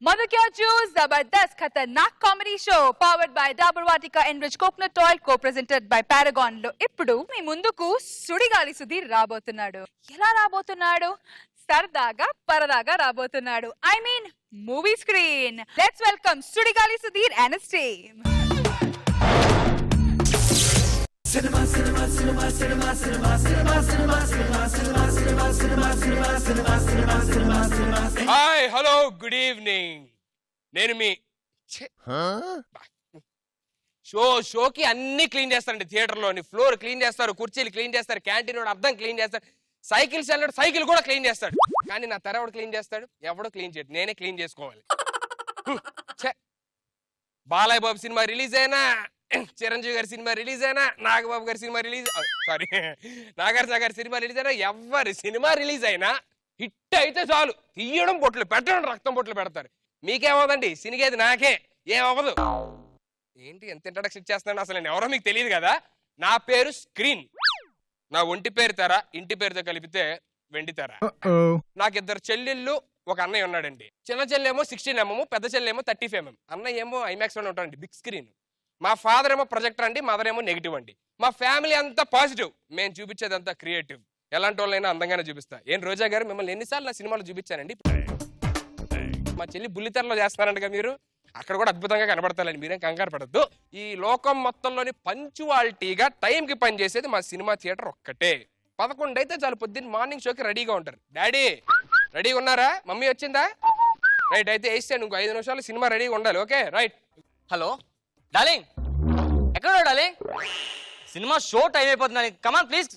मधु क्या चूज जबरदस्त खतरनाक comedy show powered by Dabur Vatika enrich coconut oil co presented by Paragon లో ఇప్పుడు మీ ముందుకు సుడిగాలి సుధీర్ రాబోతున్నాడు. ఎలా రాబోతున్నాడు? సరదాగా పరదాగా రాబోతున్నాడు. I mean movie screen. Let's welcome Sudigali Sudheer and his team. Cinema, cinema, cinema, cinema, cinema, cinema, cinema, cinema, cinema, cinema, cinema, cinema, cinema, cinema, cinema, cinema. Hi, hello, good evening. నేను మీ షోకి అన్ని క్లీన్ చేస్తారండి. థియేటర్లోని ఫ్లోర్ క్లీన్ చేస్తారు, కుర్చీలు clean చేస్తారు, canteen అర్థం clean చేస్తారు, cycles వెళ్ళాడు సైకిల్ కూడా క్లీన్ చేస్తాడు. కానీ నా తెర ఎవడు క్లీన్ చేస్తాడు? ఎవడో క్లీన్ చేయడు, నేనే క్లీన్ చేసుకోవాలి. బాలయ్య బాబు సినిమా రిలీజ్ అయినా, చిరంజీవి గారి సినిమా రిలీజ్ అయినా, నాగబాబు గారి సినిమా రిలీజ్ నాగార్జున గారి సినిమా రిలీజ్ అయినా, ఎవరి సినిమా రిలీజ్ అయినా హిట్ అయితే చాలు తీయడం బొట్లు పెట్టడం, రక్తం బొట్లు పెడతారు. మీకేమవుదండి? సినిగేది నాకే, ఏమవ్వదు. ఏంటి ఎంత ఇంట్రడక్షన్ ఇచ్చేస్తున్నాను? అసలు నేను ఎవరో మీకు తెలియదు కదా. నా పేరు స్క్రీన్. నా ఒంటి పేరు తెర, ఇంటి పేరుతో కలిపితే వెండి తెర. నాకు ఇద్దరు చెల్లెళ్ళు, ఒక అన్నయ్య ఉన్నాడండి. చిన్న చెల్లెమో 16mm, పెద్ద చెల్లెమో 35mm. అన్నయ్య ఏమో ఐమాక్స్ లో ఉంటాడండి, బిగ్ స్క్రీన్. మా ఫాదర్ ఏమో ప్రొజెక్టర్ అండి, మదర్ ఏమో నెగిటివ్ అండి. మా ఫ్యామిలీ అంతా పాజిటివ్, మేము చూపించేది అంతా క్రియేటివ్. ఎలాంటి వాళ్ళైనా అందంగానే చూపిస్తా. ఏం రోజా గారు, మిమ్మల్ని ఎన్నిసార్లు నా సినిమాలో చూపించానండి. మా చెల్లి బుల్లితెరలో చేస్తున్నారంటగా మీరు, అక్కడ కూడా అద్భుతంగా కనబడతారండి. మీరేం కంగారు పడద్దు. ఈ లోకం మొత్తంలోని పంచువాలిటీగా టైంకి పనిచేసేది మా సినిమా థియేటర్ ఒక్కటే. 11 అయితే చాలు, పొద్దున్న మార్నింగ్ షోకి రెడీగా ఉంటారు. డాడీ రెడీగా ఉన్నారా? మమ్మీ వచ్చిందా? రైట్, అయితే వేస్తాను. ఇంకో 5 నిమిషాలు సినిమా రెడీగా ఉండాలి. Okay right. హలో డార్లింగ్, ఎక్కడ డార్లింగ్? సినిమా షో టైం అయిపోతుంది. కమాన్ ప్లీజ్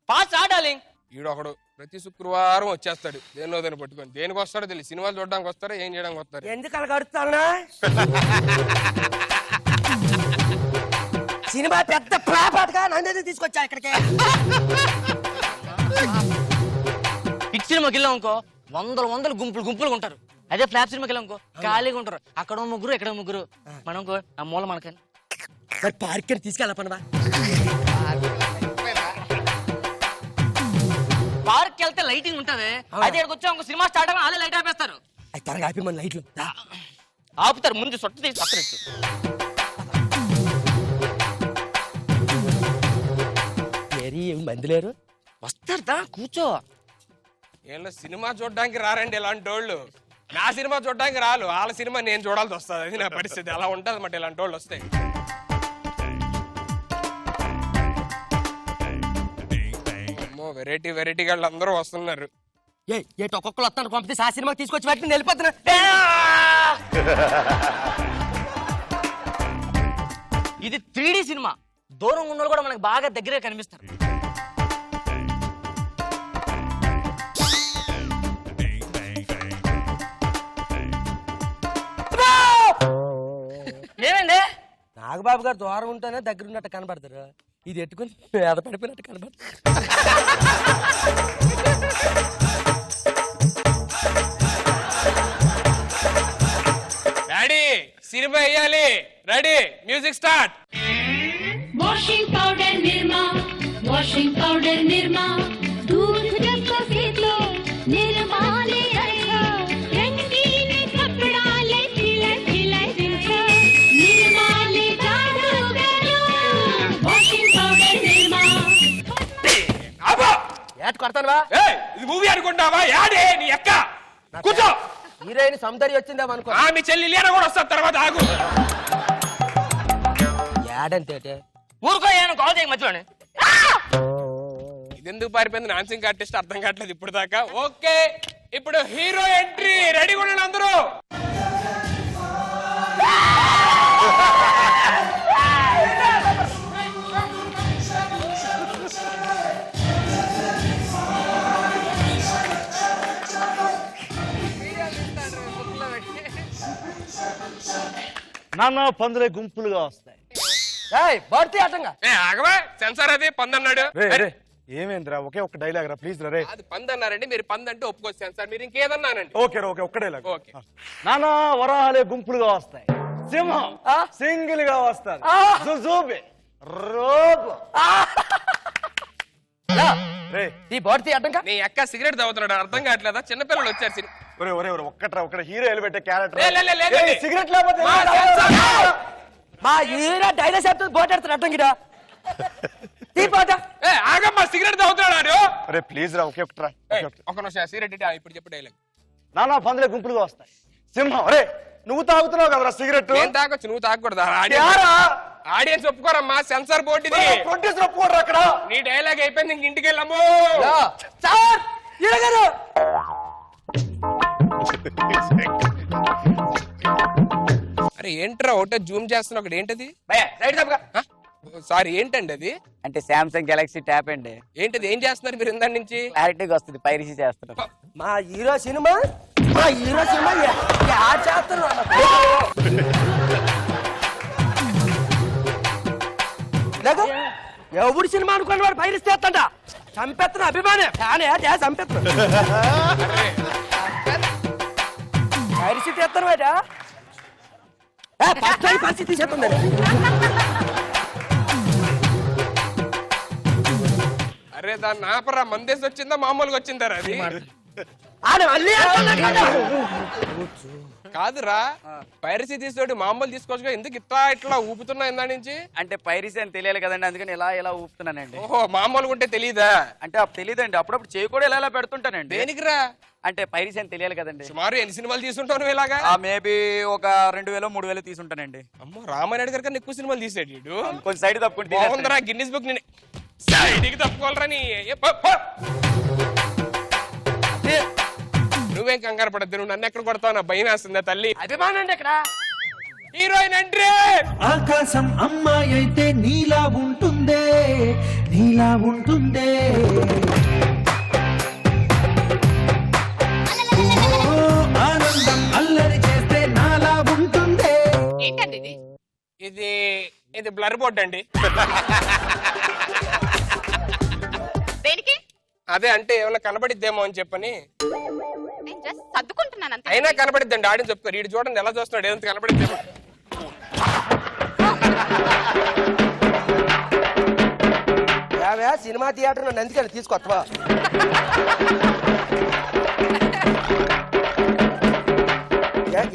ఫాస్ట్ రా డార్లింగ్. ఈడొకడు ప్రతి శుక్రవారం వచ్చేస్తాడు, దేనిలో పట్టుకొని. దేనికి వస్తాడో తెలియదు. సినిమాలు చూడడానికి వస్తారో ఏం చేయడానికి వస్తారు? ఎందుకు అలా కడుతానా? సినిమా పెద్ద ప్లాపాట్గా నన్ను తీసుకొచ్చా ఇక్కడికి. హిట్ సినిమాకి వెళ్ళాం అనుకో, వందలు గుంపులు ఉంటారు. అదే ఫ్లాప్ సినిమాకి వెళ్ళాం అనుకో, ఖాళీగా ఉంటారు. అక్కడ ముగ్గురు, ఇక్కడ ముగ్గురు. మనం ఆ మూల మనకని మరి పార్క్ తీసుకెళ్ళపనవా? పార్క్ వెళ్తే లైటింగ్ ఉంటది. అయితే ఇక్కడికి వచ్చా ఇంకో సినిమా స్టార్ట్ అవ్వాలి, అదే లైట్ ఆపేస్తారు. అది త్వరగా ఆపి మన లైట్లు ఆపుతారు. ముందు సొట్టు తీసి పక్కన మంది లేరు. వస్తారదా, కూర్చో. వీళ్ళ సినిమా చూడడానికి రారండి ఇలాంటి వాళ్ళు. నా సినిమా చూడడానికి రాలు, వాళ్ళ సినిమా నేను చూడాల్సి వస్తుంది. అది నా పరిస్థితి. అలా ఉంటుంది అన్నమాట ఇలాంటి వాళ్ళు వస్తాయి. వెరైటీ వాళ్ళు అందరూ వస్తున్నారు. ఏటి ఒక్కొక్కరు వస్తాను పంపితే ఆ సినిమాకి తీసుకొచ్చి వాటిని వెళ్ళిపోతున్నా. ఇది 3D సినిమా. దూరం ఉన్న కూడా మనకు బాగా దగ్గరే కనిపిస్తారు. ఏమైంది? నాగబాబు గారు దూరం ఉంటేనే దగ్గర ఉన్నట్టు కనబడతారు. ఇది ఎట్టుకుని ఎద పడిపోయినట్టు కనబడతారు. డాడీ సినిమా వేయాలి. Ready, music start. Washing powder Nirma, washing powder Nirma, दूध जब फेंको निर्मा ले अच्छा, रंगीन कपड़ा ले खिला दिखा, निर्मा ले जादूगरो, వాషింగ్ పౌడర్ నిర్మా. అబ్బా ఏట కొడతానువా? ఇది మూవీ అనుకుంటావా? యాడే నీ అక్క. కూర్చో. హీరోయిన్ సౌందర్య వచ్చిందేమో అనుకో. మీ చెల్లి లీన కూడా వస్తారు తర్వాత. ఆగు. ఏడంతే ఊరుకో, ఏమైనా కాల్ చేయ మధ్యలోనే. ఇదెందుకు పారిపోయింది? డాన్సింగ్ ఆర్టిస్ట్ అర్థం కావట్లేదు ఇప్పుడు దాకా. ఓకే, ఇప్పుడు హీరో ఎంట్రీ. రెడీగా ఉండండి అందరూ. నాన్న పందులే గుంపులుగా వస్తాయి. ఆగవా, సెన్సార్ అది పందన్నాడు. ఏమేంద్రా ఒకే ఒక్క డైలాగ్ రా ప్లీజ్ రే. అది పందన్నారండి, మీరు పందంటే ఒప్పుకోవచ్చు సెన్సార్. మీరు ఇంకేదన్నానండి. ఓకే ఒక్క డైలాగ్. ఓకే. నాన్న వరాలే గుంపులుగా వస్తాయి, సింహం సింగిల్ గా వస్తాడు, జుజుబే రోబో. ఈ బాడీ అడ్డంగా నీ అక్క సిగరెట్ తాగుతున్నాడు, అర్థం కావట్లేదా? చిన్నపిల్లలు వచ్చారు. ఒరే ఒరే ఒరే ఒక్కట్రా హీరో ఎలిపెట్టే క్యారెక్టర్ లేదండి. సిగరెట్ లేకపోతే మా సెన్సార్. మా హీరో డైలాగ్ చెప్తుంది పోటాడుతాడు అట్టం గిడా తీపోట ఆగమ్మా సిగరెట్ తాగుతున్నాడు. అరే ప్లీజ్ రా ఒకే ఒకట్రా ఒక నిమిషం సిగరెట్ ఇటు, ఇప్పుడు చెప్పు డైలాగ్. నానా పందులే గుంపులుగా వస్తాయి సింహం అరే నువ్వు తాగుతున్నావు కదరా సిగరెట్ నేను తాగొచ్చు, నువ్వు తాగకూడదు. యారా ఆడియన్స్ ఒప్పుకోరమ్మా, సెన్సార్ బోర్డు ఇది. ప్రొడ్యూసర్ ఒప్పుకోరా అక్కడ నీ డైలాగ్ అయిపోయింది, ఇంక ఇంటికి వెళ్ళము. సార్ ఇడగారు అరే ఏంట్రా ఒకటే జూమ్ చేస్తున్నా, ఒకటి ఏంటది? రైట్ తప్పగా సారీ ఏంటండి అది? అంటే సామ్సంగ్ గెలాక్సీ ట్యాబ్ అండి. ఏంటది, ఏం చేస్తున్నారు మీరు ఇందాక నుంచి? క్లారిటీగా వస్తుంది, పైరసీ చేస్తున్నారు. మా హీరో సినిమా యాడ్ చేస్తున్నారు ఎవడు సినిమా అనుకున్న వాడు పైరస్ చేస్తంట చంపేస్తున్న అభిమానే కానీ చంపేస్తున్నా పైరసీ చేస్తాను వాటా పరిస్థితి తీసేస్తుంది అరే దాన్ని ఆపరా, మందేసి వచ్చిందా మామూలుగా వచ్చిందా అది? కాదురా, పైరసీ తీసుకోడు మామూలు తీసుకోవచ్చు, ఎందుకు ఇట్లా ఊపుతున్నా ఇందా నుంచి? అంటే పైరసీ అని తెలియాలి కదండి, అందుకని ఇలా ఊపుతున్నానండి. ఓహో మామూలుగా ఉంటే తెలీదా? అంటే అప్పుడు తెలియదండి, అప్పుడప్పుడు చేయి కూడా ఇలా పెడుతుంటానండి. దేనికిరా? అంటే పైరసీ అని తెలియాలి కదండి. సుమారు ఎన్ని సినిమాలు తీసుంటావు నువ్వు ఇలాగా? మేబీ ఒక 2000-3000 తీసుంటానండి. అమ్మో రామానాయుడు గారి కన్నా ఎక్కువ సినిమాలు తీసాడు వీడు. కొంచెం సైడ్ తప్పుకుంటే బాగుందిరా, గిన్నిస్ బుక్ నేను సైడ్కి తప్పుకోవాలరా నీ. నువ్వేం కంగారు పడద్దు, నువ్వు నన్ను ఎక్కడ కొడతావు, నా భయం వేస్తుందా తల్లి? అభిమానం ఇక్కడ హీరోయిన్ ఎంట్రీ. ఆకాశం అమ్మాయి అయితే నీలా ఉంటుందే నీలా ఉంటుందే ఓ, ఆనందం అల్లరి చేస్తే నాలా ఉంటుందే. ఇది ఇది బ్లర్ బోర్డ్ అండి. దేనికి? అదే అంటే ఏమైనా కనబడిద్దేమో అని చెప్పని. నేను జస్ట్ సర్దుకుంటున్నాను అంతే. అయినా కనబడిద్దండి, ఆడిని చెప్తారు. వీడు చూడండి ఎలా చూస్తున్నాడు, ఏదంత కనబడిద్దేమో. సినిమా థియేటర్ నన్ను ఎందుకని తీసుకొస్తావా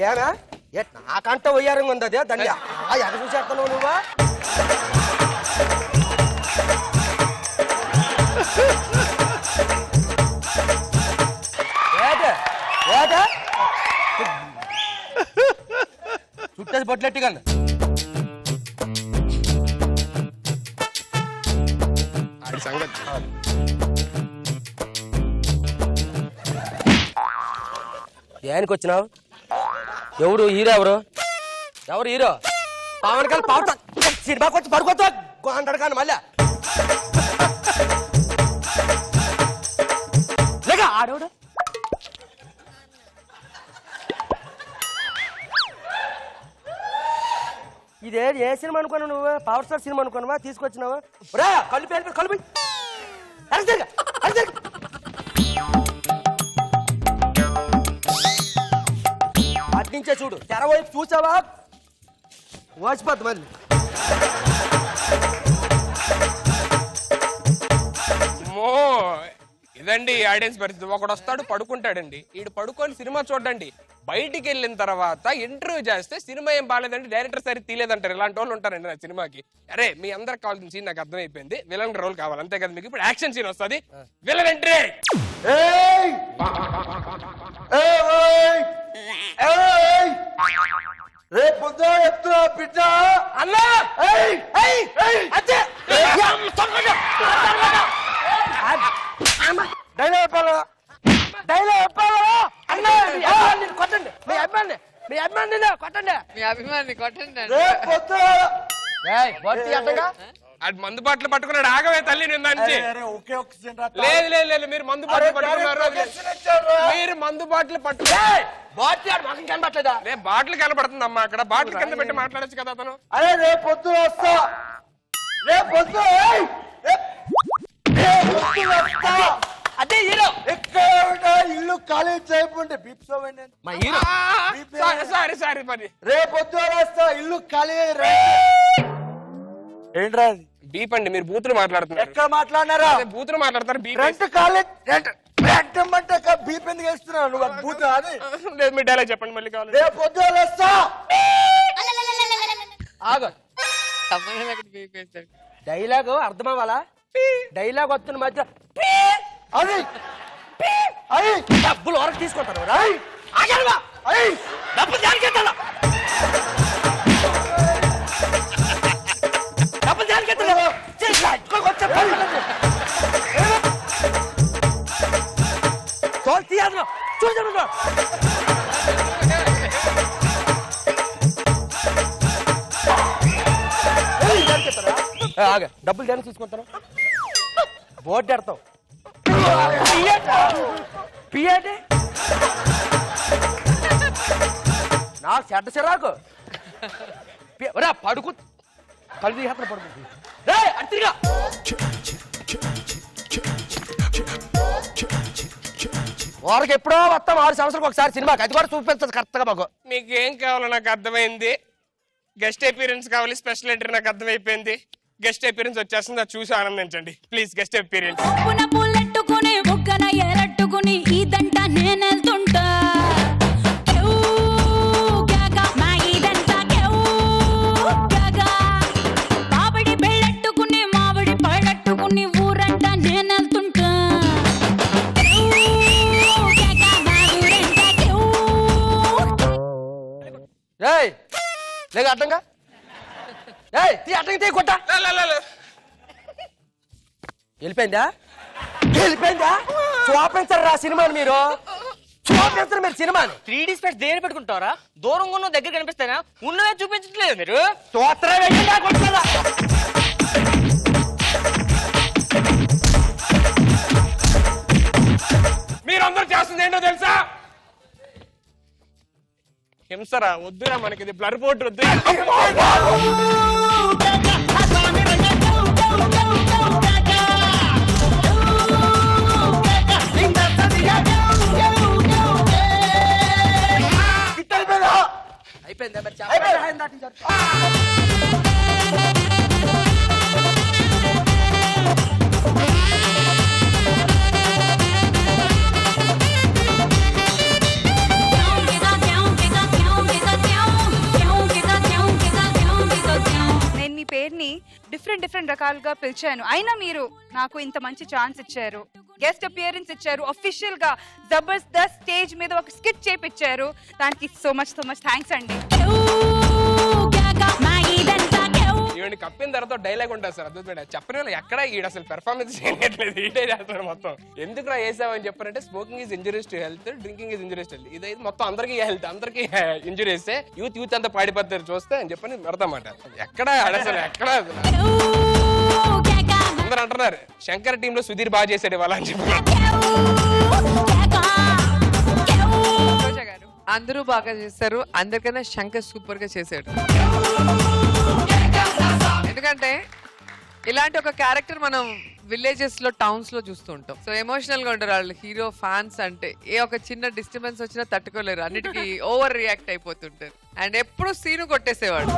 ఏమే నాకంట వయ్యారంగా ఉంది అదే దాన్ని ఎక్కడ చూసేస్తున్నావు నువ్వా చుట్టేసి బొట్లెట్టుగా ఆడి సంగతి దేనికి వచ్చినావు ఎవడు హీరో ఎవరు హీరో పవన్ కళ్యాణ్ పవన్ సినిమాకి వచ్చి పడుకోతా అంటాడు కానీ మళ్ళా లేక ఆడవుడు ఇదే ఏ సినిమా అనుకున్నావు నువ్వు పవర్ స్టార్ సినిమా అనుకున్నావా తీసుకొచ్చినావా రా కళ్ళు పేరు కళ్ళు అట్నుంచే చూడు తెర వైపు చూసావా వాచిపోద్ది మళ్ళీ అమ్మో ఇదండి ఆడియన్స్ పరిస్థితి. ఒకడు వస్తాడు పడుకుంటాడండి, వీడు పడుకొని సినిమా చూడండి, బయటికి వెళ్ళిన తర్వాత ఇంటర్వ్యూ చేస్తే సినిమా ఏం బాగాలేదండి, డైరెక్టర్ సరి తీలేదంటారు. ఇలాంటి వాళ్ళు ఉంటారండి నా సినిమాకి. అరే మీ అందరికి కావాల్సిన సీన్ నాకు అర్థమైపోయింది, విలన్ రోల్ కావాలి అంతే కదా మీకు. ఇప్పుడు యాక్షన్ సీన్ వస్తుంది, విలన్ ఎంట్రీ. రేపు చెప్తున్నా బిడ్డ అన్నా డైలాగ్ చెప్పాలా డైలాగ్ చెప్పాలా అన్నా కొట్టండి మీ అభిమాని కొట్టండి రేపు అట్టగా అది మందు బాటలు పట్టుకున్నాడు. ఆగవే తల్లి నేను దానికి. ఒకే ఒక్క సీన్ రా. లేదు లేదు లేదు, మీరు మందు బాటలు పట్టుకున్నారు, మీరు మందు బాటలు పట్టుకున్నారు. కనబట్టలేదా బాటిల్ కనబడుతుంది అమ్మా, అక్కడ బాటిల్ కింద పెట్టి మాట్లాడచ్చు కదా అతను. అరే రేపు వస్తా అదే హీరో ఎక్కడ ఇల్లు ఖాళీ చేయకుండా బీప్సోవండి మా హీరో సారీ సారీ మరి రేపు వస్తా ఇల్లు ఖాళీ ఏంట్రా అది? బీప్ అండి, మీరు బూతులు మాట్లాడుతున్నారు. ఎక్కడ మాట్లాడినారా బూతులు మాట్లాడతారు. బీప్ రెంట్ ఖాళీ పెట్టమంటే బీప్ ఎందుకు వేస్తున్నావు నువ్వు అద్భుత అది లేదు మీ డైలాగ్ చెప్పండి మళ్ళీ కావాలి రేపు పొద్దున లేస్తా. ఆగు డైలాగ్ అర్థం అవ్వాలా డైలాగ్ వస్తున్న మధ్య అది అది డబ్బులు వరకు తీసుకుంటారు కదా అది డబ్బులు దానికి ఎత్తాలా? డబ్బులు దానికి ఎత్తాలా? వచ్చే పనులు. తోలు తీయాలి చూసాను ఆగ డబ్బులు దాన్ని తీసుకుంటాను బోర్డు ఎడతావు పియ్యండి నాకు చెడ్డ చిరాకు రా పడుకు కళ్ళు తీసేస్తాను పడుకు అతిగా వారికి ఎప్పుడో వస్తాం 6 సంవత్సరాలకు ఒకసారి సినిమాకి అది కూడా చూపించదు కరెక్ట్గా మాకు మీకు ఏం కావాలో నాకు అర్థమైంది గెస్ట్ అపీరెన్స్ కావాలి స్పెషల్ ఎంట్రీ నాకు అర్థమైపోయింది గెస్ట్ అపీరెన్స్ వచ్చేస్తుంది అది చూసి ఆనందించండి ప్లీజ్ గెస్ట్ అపీరెన్స్ పున పూలెట్టుకుని బుగ్గన ఎరట్టుకుని ఇదంట నేనెళ్తుంటా కేవ్ గాగా మా ఇదంతా కేవ్ గాగా మామిడి బెళ్ళట్టుకుని మామిడి పళ్ళట్టుకుని ఊరంట నేనెళ్తుంటా కేవ్ గాగా మా ఊరంతా కేవ్ ఏయ్ లేక అడ్డంగా ఏయ్ తీ అడ్డంగా తీ కొట్ట వెళ్ళిపోయిందా చూపించరు రా సినిమాని మీరు చూపించరు మీరు సినిమాని 3D స్పెట్స్ దేని పెట్టుకుంటారా దూరంగా ఉన్న దగ్గర కనిపిస్తానా ఉన్నవే చూపించట్లేదు మీరు స్తోత్రం వెయ్యండి కొట్టదా మీరందరూ చేస్తుంది ఏంటో తెలుసా హింసరా వద్దురా మనకి ఇది బ్లర్ బోర్డ్ వద్దు అయిపోయిందా నేను మీ పేరుని డిఫరెంట్ రకాలుగా పిలిచాను అయినా మీరు నాకు ఇంత మంచి ఛాన్స్ ఇచ్చారు గెస్ట్ అపియరెన్స్ ఇచ్చారు అఫీషియల్ గా జబర్దస్త్ స్టేజ్ మీద ఒక స్కిట్ చేపించారు దానికి సో మచ్ థ్యాంక్స్ అండి ఇవన్నీ కప్పిన తర్వాత డైలాగ్ ఉంటుంది సార్ అద్భుతమైన చెప్పని వాళ్ళు ఎక్కడ ఈడు అసలు పెర్ఫార్మెన్స్ చేయట్లేదు ఈడే చేస్తున్నాడు మొత్తం ఎందుకు రా వేసామని చెప్పారంటే smoking is injuries to health drinking is injuries to health ఇదైతే మొత్తం అందరికీ హెల్త్ అందరికీ ఇంజురీస్ యూత్ అంతా పాడిపోతారు చూస్తే అని చెప్పని పెడతామాట ఎక్కడ అసలు ఎక్కడ అందరు అంటున్నారు శంకర్ టీమ్ లో సుధీర్ బాగా చేశాడు ఇవాళ అని చెప్పి రోజా గారు అందరూ బాగా చేస్తారు అందరికన్నా శంకర్ సూపర్ గా చేశాడు ఎందుకంటే ఇలాంటి ఒక క్యారెక్టర్ మనం విలేజెస్ లో టౌన్స్ లో చూస్తూ ఉంటాం సో ఎమోషనల్ గా ఉంటారు వాళ్ళు హీరో ఫ్యాన్స్ అంటే ఏ ఒక చిన్న డిస్టర్బెన్స్ వచ్చినా తట్టుకోలేరు అన్నిటికీ ఓవర్ రియాక్ట్ అయిపోతుంటారు అండ్ ఎప్పుడు సీను కొట్టేసేవాడు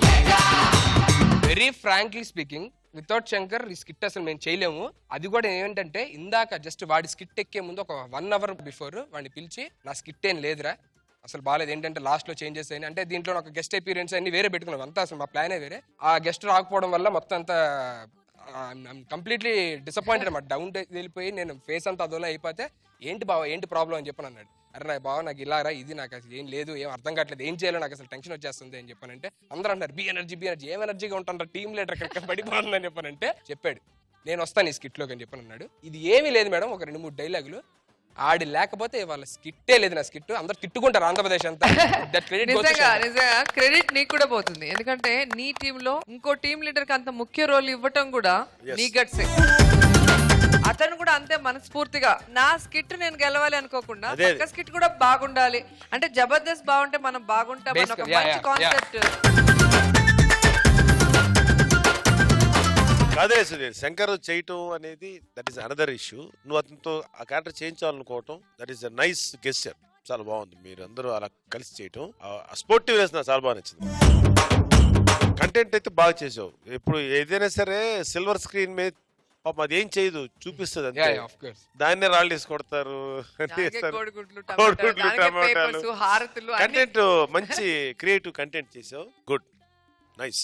very frankly speaking without Shankar ఈ స్కిట్ అసలు మేము చేయలేము అది కూడా ఏంటంటే ఇందాక జస్ట్ వాడి స్కిట్ ఎక్కే ముందు ఒక 1 hour బిఫోర్ వాడిని పిలిచి నా స్కిట్ ఏం లేదురా అసలు బాగాలేదు ఏంటంటే లాస్ట్ లో చేంజెస్ అయినా అంటే దీంట్లో ఒక గెస్ట్ అపీరెన్స్ అన్ని వేరే పెట్టుకున్నాం అంతా అసలు మా ప్లానే వేరే ఆ గెస్ట్ రాకపోవడం వల్ల మొత్తం అంతా కంప్లీట్లీ డిసప్పాయింటెడ్ అన్నమాట డౌన్ వెళ్ళిపోయి నేను ఫేస్ అంతా అదోలా అయిపోతే ఏంటి బావ ఏంటి ప్రాబ్లం అని చెప్పని అన్నాడు అరే నా బావ నాకు ఇలారా ఇది నాకు అసలు ఏం లేదు ఏం అర్థం కావట్లేదు ఏం చేయాలో నాకు అసలు టెన్షన్ వచ్చేస్తుంది అని చెప్పానంటే అందరూ అంటారు బి ఎనర్జీ ఏం ఎనర్జీగా ఉంటారు టీమ్ లీడర్ ఎక్కడ పడిపోతుందని చెప్పానంటే చెప్పాడు నేను వస్తాను ఈ స్కిట్లోకి అని చెప్పని అన్నాడు ఇది ఏమీ లేదు మేడం ఒక 2-3 డైలాగులు ఆడి లేకపోతే వాళ్ళ స్కిట్టే లేదు నా స్కిట్ అందరు తిట్టుకుంటారు ఆంధ్రప్రదేశ్ అంతా నిజంగా క్రెడిట్ నీకు కూడా పోతుంది ఎందుకంటే నీ టీమ్ లో ఇంకో టీమ్ లీడర్ కి అంత ముఖ్య రోల్ ఇవ్వటం కూడా నీ గట్స్ అతను కూడా అంతే మనస్ఫూర్తిగా నా స్కిట్ నేను గెలవాలి అనుకోకుండా పక్క స్కిట్ కూడా బాగుండాలి అంటే జబర్దస్త్ బాగుంటే మనం బాగుంటాం అన్న ఒక మంచి కాన్సెప్ట్ కాదే సుధీర్ శంకర్ చేయటం అనేది దట్ ఈస్ అనదర్ ఇష్యూ నువ్వు అతనితో ఆ క్యారెక్టర్ చేయించాలనుకోవటం that is a nice gesture చాలా బాగుంది మీరు అందరూ అలా కలిసి చేయటం స్పోర్టివ్నెస్ నాకు చాలా బాగా నచ్చింది కంటెంట్ అయితే బాగా చేసావు ఇప్పుడు ఏదైనా సరే సిల్వర్ స్క్రీన్ మీద పాపం అది ఏం చేయదు, చూపిస్తుంది యా అంతే. Of course. దాన్నే రాళ్ళు వేసి కొడతారు, దానికే కోడిగుడ్లు, కోడిగుడ్లు, టమాటాలు, దానికే టమాటాలు. పేపర్స్, హారతులు అన్ని. కంటెంట్ మంచి క్రియేటివ్ కంటెంట్ చేసావు. Good, nice.